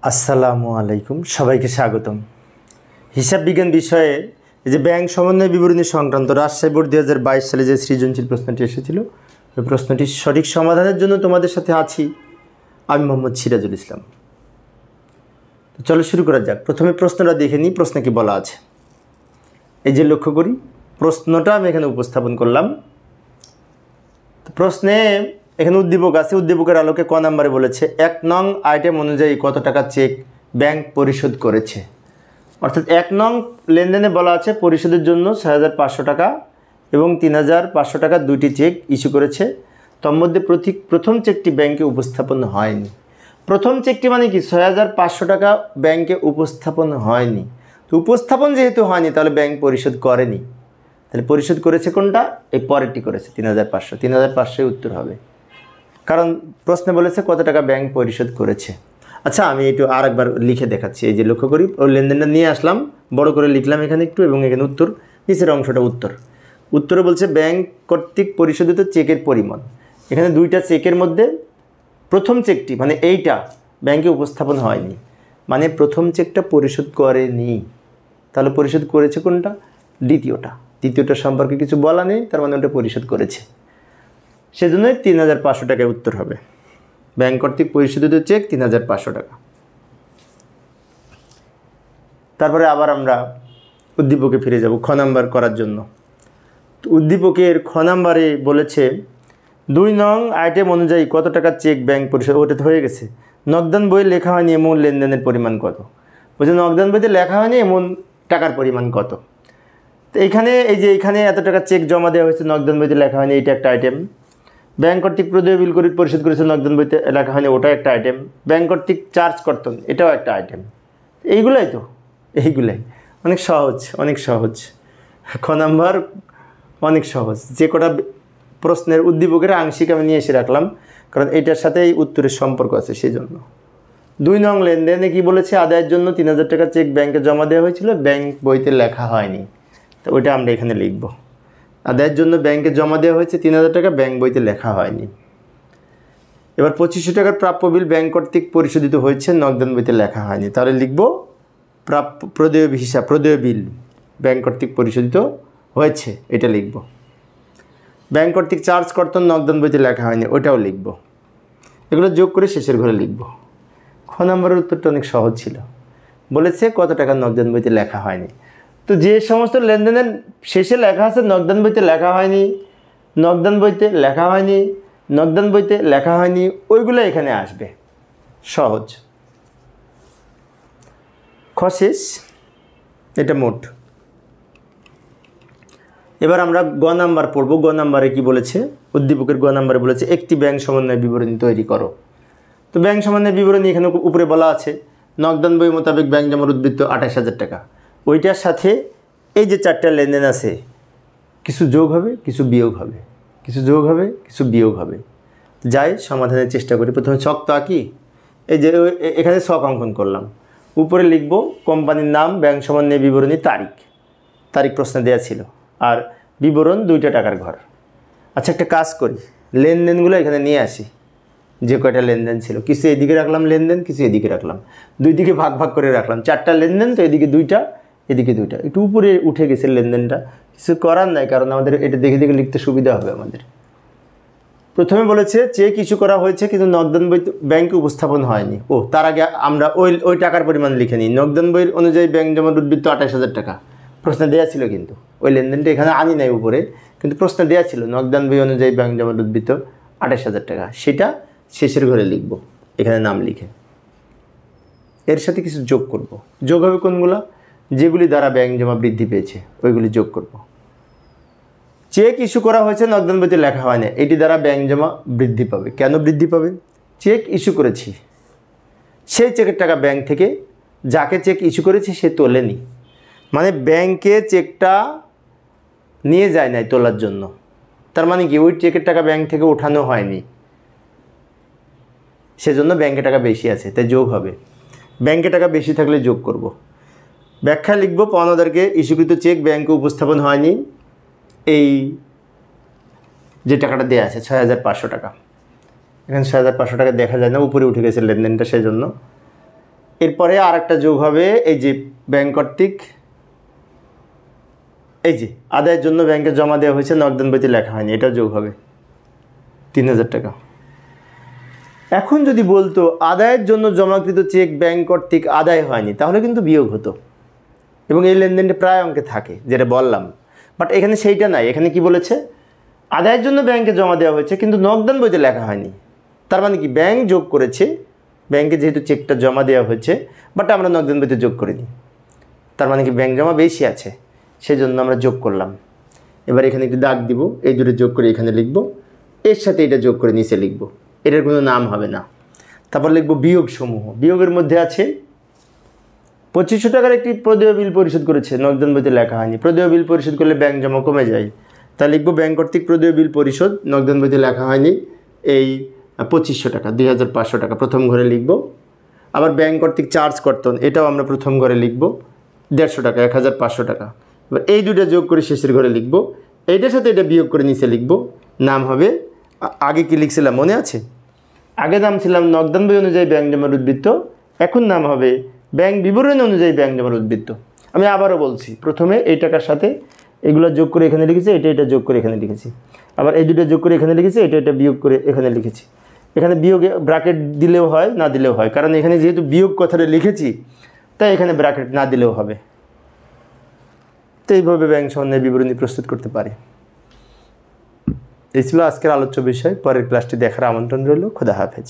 আসসালামু আলাইকুম, সবাইকে স্বাগতম। হিসাব বিজ্ঞান বিষয়ে এই যে ব্যাংক সমন্বয় বিবরণী সংক্রান্ত রাজশাহী বোর্ড 2022 সালে যে সৃজনশীল প্রশ্নটি এসেছিল, ওই প্রশ্নটির সঠিক সমাধানের জন্য তোমাদের সাথে আছি আমি মোহাম্মদ সিরাজুল ইসলাম। তো চলো শুরু করা যাক। প্রথমে প্রশ্নটা দেখে নিই, প্রশ্নে কি বলা আছে। এই যে লক্ষ্য করি, প্রশ্নটা আমি এখানে উপস্থাপন করলাম। তো প্রশ্নে এখানে উদ্দীপক আছে, উদ্দীপকের আলোকে ক নাম্বারে বলেছে 1 নং আইটেম অনুযায়ী কত টাকা চেক ব্যাংক পরিশোধ করেছে। অর্থাৎ 1 নং লেনদেনে বলা আছে পরিশোধের জন্য 6,500 টাকা এবং 3,500 টাকা দুইটি চেক ইস্যু করেছে। তন্মধ্যে প্রথম চেকটি ব্যাংকে উপস্থাপন হয়নি। প্রথম চেকটি মানে কি 6,500 টাকা ব্যাংকে উপস্থাপন হয়নি। তো উপস্থাপন যেহেতু হয়নি তাহলে ব্যাংক পরিশোধ করেনি। তাহলে পরিশোধ করেছে কোনটা? এই পরেরটি করেছে 3,500। 3,500 উত্তর হবে, কারণ প্রশ্নে বলেছে কত টাকা ব্যাংক পরিশোধ করেছে। আচ্ছা, আমি একটু আরেকবার লিখে দেখাচ্ছি। এই যে লক্ষ্য করি, ওই লেনদেনটা নিয়ে আসলাম, বড় করে লিখলাম এখানে একটু, এবং এখানে উত্তর, নিচের অংশটা উত্তরে বলছে ব্যাংক কর্তৃক পরিশোধিত চেকের পরিমাণ। এখানে দুইটা চেকের মধ্যে প্রথম চেকটি মানে এইটা ব্যাংকে উপস্থাপন হয়নি, মানে প্রথম চেকটা পরিশোধ করেনি। তাহলে পরিশোধ করেছে কোনটা? দ্বিতীয়টা সম্পর্কে কিছু বলা নেই, তার মানে ওটা পরিশোধ করেছে। সেজন্যই 3,500 টাকায় উত্তর হবে। ব্যাংক কর্তৃক পরিশোধিত চেক 3,500 টাকা। তারপরে আবার আমরা উদ্দীপকে ফিরে যাব খ নাম্বার করার জন্য। তো উদ্দীপকের খ নাম্বারে বলেছে 2 নং আইটেম অনুযায়ী কত টাকা চেক ব্যাংক পরিশোধ। ওটা তো হয়ে গেছে। নগদান বইয়ে লেখা হয়নি এমন লেনদেনের পরিমাণ কত। বলছে নগদান বইতে লেখা হয়নি এমন টাকার পরিমাণ কত। তো এইখানে এই যে এখানে এত টাকা চেক জমা দেওয়া হয়েছে, নগদান বইতে লেখা হয়নি, এইটা একটা আইটেম। ব্যাংক কর্তৃক প্রদেয় বিল পরিশোধ করেছে, নগদান বইতে লেখা হয়নি, ওটা একটা আইটেম। ব্যাংক কর্তৃক চার্জ কর্তন, এটাও একটা আইটেম। এইগুলাই অনেক সহজ। খ নাম্বার অনেক সহজ। যে কটা প্রশ্নের উদ্দীপকের আংশিক আমি নিয়ে এসে রাখলাম, কারণ এইটার সাথে এই উত্তরের সম্পর্ক আছে সেই জন্য। 2 নং লেনদেনে কি বলেছে? আদায়ের জন্য 3,000 টাকা চেক ব্যাংকে জমা দেওয়া হয়েছিল, ব্যাংক বইতে লেখা হয়নি। তো ওইটা আমরা এখানে লিখব। আদায়ের জন্য ব্যাংকে জমা দেওয়া হয়েছে 3,000 টাকা, ব্যাংক বইতে লেখা হয়নি। এবার 2,500 টাকার প্রাপ্য বিল ব্যাংক কর্তৃক পরিশোধিত হয়েছে, নগদান বইতে লেখা হয়নি। তাহলে লিখব প্রদেয় বিল ব্যাংক কর্তৃক পরিশোধিত হয়েছে, এটা লিখব। ব্যাংক কর্তৃক চার্জ কর্তন, নগদান বইতে লেখা হয়নি, ওটাও লিখব। এগুলো যোগ করে শেষের ঘরে লিখব। খ নম্বরের উত্তরটা অনেক সহজ ছিল। বলেছে কত টাকা নগদান বইতে লেখা হয়নি। তো যে সমস্ত লেনদেনের শেষে লেখা আছে নগদান বইতে লেখা হয়নি, ওইগুলো এখানে আসবে। সহজ। খ শেষ, এটা মোট। এবার আমরা গ নাম্বার পড়ব। গ নাম্বারে কি বলেছে? উদ্দীপকের গ নাম্বারে বলেছে একটি ব্যাংক সমন্বয় বিবরণী তৈরি করো। তো ব্যাংক সমন্বয় বিবরণী এখানে উপরে বলা আছে নগদান বই মোতাবেক ব্যাংক জমার উদ্বৃত্ত 28,000 টাকা। ওইটার সাথে এই যে 4টা লেনদেন আছে, কিছু যোগ হবে, কিছু বিয়োগ হবে। যাই সমাধানের চেষ্টা করি। প্রথমে ছক তো আঁকি। এই যে এখানে ছক অঙ্কন করলাম। উপরে লিখব কোম্পানির নাম, ব্যাংক সমন্বয় বিবরণী, তারিখ প্রশ্নে দেওয়া ছিল, আর বিবরণ 2টা টাকার ঘর। আচ্ছা, একটা কাজ করি, লেনদেনগুলো এখানে নিয়ে আসি। যে কয়টা লেনদেন ছিল, কিছু এদিকে রাখলাম লেনদেন, কিছু এদিকে রাখলাম, দুই দিকে ভাগ করে রাখলাম। 4টা লেনদেন, তো এদিকে 2টা, এদিকে 2টা। একটু উপরে উঠে গেছে লেনদেনটা, কিছু করার নাই, কারণ আমাদের এটা দেখে লিখতে সুবিধা হবে আমাদের। প্রথমে বলেছে চেক ইস্যু করা হয়েছে কিন্তু নগদান বই ব্যাংকে উপস্থাপন হয়নি। তার আগে আমরা ওই টাকার পরিমাণ লিখে নিই। নগদান বইয়ের অনুযায়ী ব্যাংক জমার উদ্বৃত্ত 28,000 টাকা প্রশ্নে দেওয়া ছিল, কিন্তু ওই লেনদেনটা এখানে আনি নাই উপরে, কিন্তু প্রশ্নে দেওয়া ছিল নগদান বই অনুযায়ী ব্যাংক জমার উদ্বৃত্ত 28,000 টাকা। সেটা শেষের ঘরে লিখব, এখানে নাম লিখে। এর সাথে কিছু যোগ করব। যোগ হবে কোনগুলো? যেগুলি দ্বারা ব্যাংক জমা বৃদ্ধি পেয়েছে ওইগুলি যোগ করব। চেক ইস্যু করা হয়েছে, নগদান বইতে লেখা হয় না, এটি দ্বারা ব্যাংক জমা বৃদ্ধি পাবে। কেন বৃদ্ধি পাবে? চেক ইস্যু করেছি, সেই চেকের টাকা ব্যাংক থেকে যাকে চেক ইস্যু করেছি সে তোলেনি, মানে ব্যাংকে চেকটা নিয়ে যায় নাই তোলার জন্য। তার মানে কি ওই চেকের টাকা ব্যাংক থেকে ওঠানো হয়নি, সেজন্য ব্যাংকে টাকা বেশি আছে, তাই যোগ হবে। ব্যাংকে টাকা বেশি থাকলে যোগ করব। ব্যাখ্যা লিখব পাওনাদারকে ইস্যুকৃত চেক ব্যাংকে উপস্থাপন হয়নি, এই যে টাকাটা দেওয়া আছে 6,500 টাকা। এখানে 6,500 টাকা দেখা যায় না, উপরে উঠে গেছে লেনদেনটা, সেজন্য এরপরে আর একটা যোগ হবে, এই যে ব্যাংক কর্তৃক এই যে আদায়ের জন্য ব্যাংকে জমা দেওয়া হয়েছে, নগদান বইতে লেখা হয়নি, এটাও যোগ হবে 3000 টাকা। এখন যদি বলতো আদায়ের জন্য জমাকৃত চেক ব্যাংক কর্তৃক আদায় হয়নি, তাহলে কিন্তু বিয়োগ হতো এবং এই লেনদেনটা প্রায় অঙ্কে থাকে, যেটা বললাম। বাট এখানে সেইটা নাই, এখানে কি বলেছে, আদায়ের জন্য ব্যাংকে জমা দেওয়া হয়েছে কিন্তু নগদান বইতে লেখা হয়নি। তার মানে কি, ব্যাংক যোগ করেছে, ব্যাংকে যেহেতু চেকটা জমা দেওয়া হয়েছে, বাট আমরা নগদান বইতে যোগ করিনি, তার মানে কি ব্যাংক জমা বেশি আছে, সেই জন্য আমরা যোগ করলাম। এবার এখানে একটু দাগ দিব, এই দুটো যোগ করে এখানে লিখব, এর সাথে এটা যোগ করে নিচে লিখব, এটার কোনো নাম হবে না। তারপর লিখব বিয়োগ সমূহ। বিয়োগের মধ্যে আছে 2500 টাকার একটি প্রদেয় বিল পরিশোধ করেছে, নগদান বইতে লেখা হয়নি। প্রদেয় বিল পরিশোধ করলে ব্যাংক জমা কমে যায়, তা লিখব ব্যাংক কর্তৃক প্রদেয় বিল পরিশোধ, নগদান বইতে লেখা হয়নি, এই 2500 টাকা, 2500 টাকা প্রথম ঘরে লিখব। আবার ব্যাংক কর্তৃক চার্জ কর্তন, এটাও আমরা প্রথম ঘরে লিখব 150 টাকা, 1500 টাকা। এবার এই দুটো যোগ করে শেষের ঘরে লিখব, এইটার সাথে এটা বিয়োগ করে নিচে লিখব, নাম হবে, আগে কি লিখছিলাম মনে আছে, আগে নাম ছিলাম নগদান বই অনুযায়ী ব্যাংক জমার উদ্বৃত্ত, এখন নাম হবে ব্যাংক বিবরণী অনুযায়ী ব্যাংক জমার উদ্বৃত্ত। আমি আবারও বলছি, প্রথমে এই টাকার সাথে এগুলো যোগ করে এখানে লিখেছি, এটা যোগ করে এখানে লিখেছি, আবার এই দুটো যোগ করে এখানে লিখেছি, এটা বিয়োগ করে এখানে লিখেছি। এখানে বিয়োগে ব্র্যাকেট দিলেও হয়, না দিলেও হয়, কারণ এখানে যেহেতু বিয়োগ কথাটা লিখেছি, তাই এখানে ব্র্যাকেট না দিলেও হবে। তো এইভাবে ব্যাংক সমন্বয় বিবরণী প্রস্তুত করতে পারে। এই ছিল আজকের আলোচ্য বিষয়। পরের ক্লাসটি দেখার আমন্ত্রণ রইল। খোদা হাফেজ।